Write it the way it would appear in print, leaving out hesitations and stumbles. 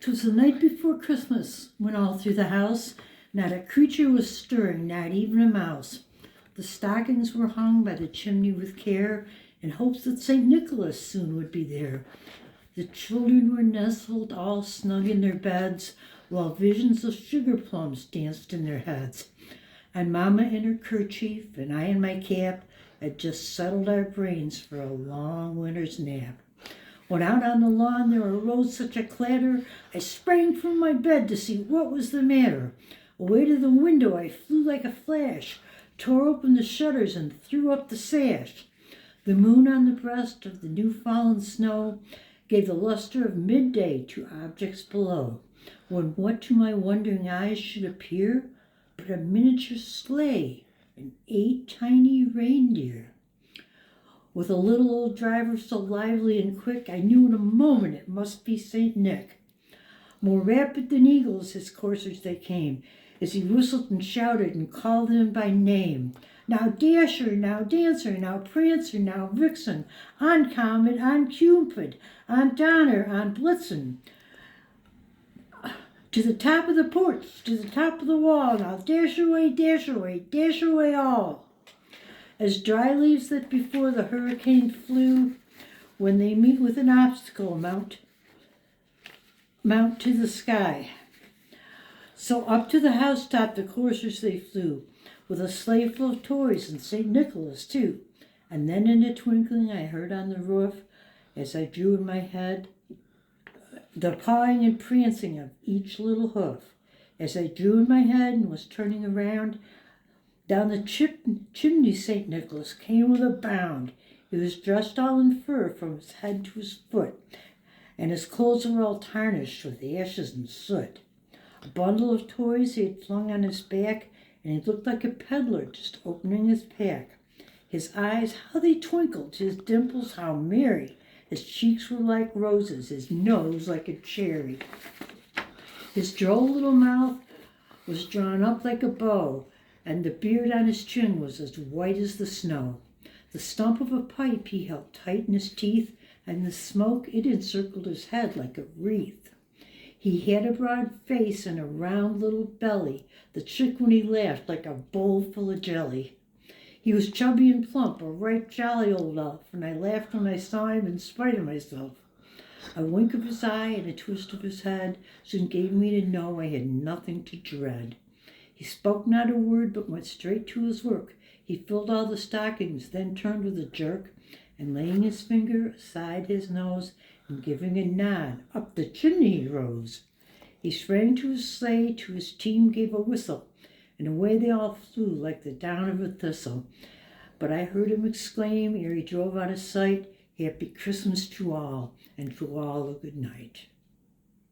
'Twas the night before Christmas, when all through the house not a creature was stirring, not even a mouse. The stockings were hung by the chimney with care, in hopes that St. Nicholas soon would be there. The children were nestled all snug in their beds, while visions of sugar plums danced in their heads. And Mamma in her kerchief, and I in my cap, had just settled our brains for a long winter's nap. When out on the lawn there arose such a clatter, I sprang from my bed to see what was the matter. Away to the window I flew like a flash, tore open the shutters and threw up the sash. The moon on the breast of the new-fallen snow gave the luster of midday to objects below, when what to my wondering eyes should appear but a miniature sleigh and 8 tiny reindeer. With a little old driver so lively and quick, I knew in a moment it must be St. Nick. More rapid than eagles his coursers they came, as he whistled and shouted and called them by name. Now Dasher, now Dancer, now Prancer, now Vixen, on Comet, on Cupid, on Donner, on Blitzen. To the top of the porch, to the top of the wall, now dash away, dash away, dash away all. As dry leaves that before the hurricane flew, when they meet with an obstacle, mount to the sky. So up to the housetop the coursers they flew, with a sleigh full of toys and St. Nicholas too. And then in a twinkling I heard on the roof, as I drew in my head, the pawing and prancing of each little hoof. As I drew in my head and was turning around, down the chimney St. Nicholas came with a bound. He was dressed all in fur from his head to his foot, and his clothes were all tarnished with ashes and soot. A bundle of toys he had flung on his back, and he looked like a peddler just opening his pack. His eyes, how they twinkled, his dimples, how merry. His cheeks were like roses, his nose like a cherry. His droll little mouth was drawn up like a bow, and the beard on his chin was as white as the snow. The stump of a pipe he held tight in his teeth, and the smoke, it encircled his head like a wreath. He had a broad face and a round little belly that shook when he laughed like a bowl full of jelly. He was chubby and plump, a right jolly old elf, and I laughed when I saw him in spite of myself. A wink of his eye and a twist of his head soon gave me to know I had nothing to dread. He spoke not a word, but went straight to his work. He filled all the stockings, then turned with a jerk, and laying his finger aside his nose, and giving a nod, up the chimney he rose. He sprang to his sleigh, to his team gave a whistle, and away they all flew like the down of a thistle. But I heard him exclaim, ere he drove out of sight, Happy Christmas to all, and to all a good night.